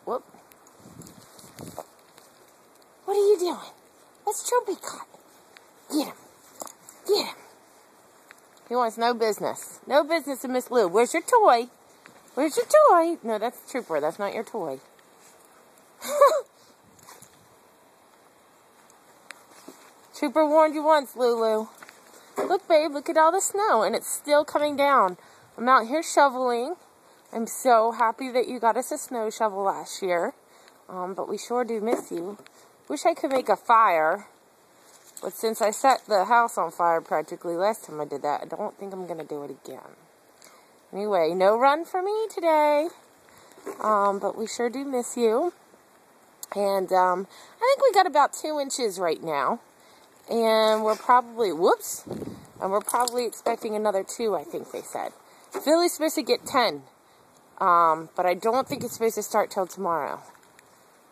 Whoop. What are you doing? Let's Trophy cut. Get him. Get him. He wants no business. No business of Miss Lou. Where's your toy? Where's your toy? No, that's Trooper. That's not your toy. Trooper warned you once, Lulu. Look, babe, look at all the snow, and it's still coming down. I'm out here shoveling. I'm so happy that you got us a snow shovel last year, but we sure do miss you. Wish I could make a fire, but since I set the house on fire practically last time I did that, I don't think I'm going to do it again. Anyway, no run for me today, but we sure do miss you. And I think we got about 2 inches right now. And we're probably, and we're probably expecting another 2, I think they said. Philly's supposed to get 10, but I don't think it's supposed to start till tomorrow.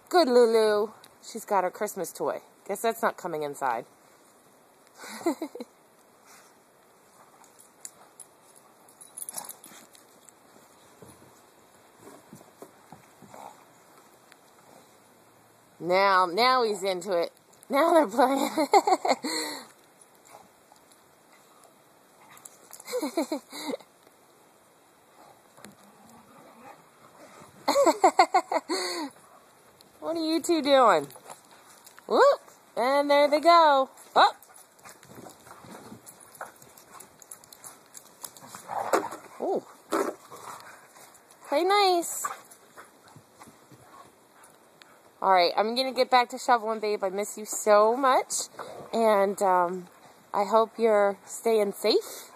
Good Lulu. She's got her Christmas toy. Guess that's not coming inside. Now he's into it. Now they're playing. What are you two doing? Whoop! And there they go. Up. Ooh. Play nice. Alright, I'm going to get back to shoveling, babe. I miss you so much. And I hope you're staying safe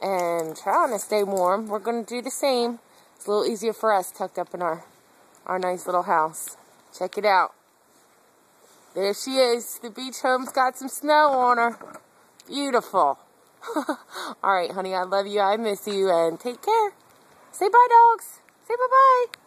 and trying to stay warm. We're going to do the same. It's a little easier for us tucked up in our nice little house. Check it out. There she is. The beach home's got some snow on her. Beautiful. Alright, honey, I love you. I miss you. And take care. Say bye, dogs. Say bye-bye.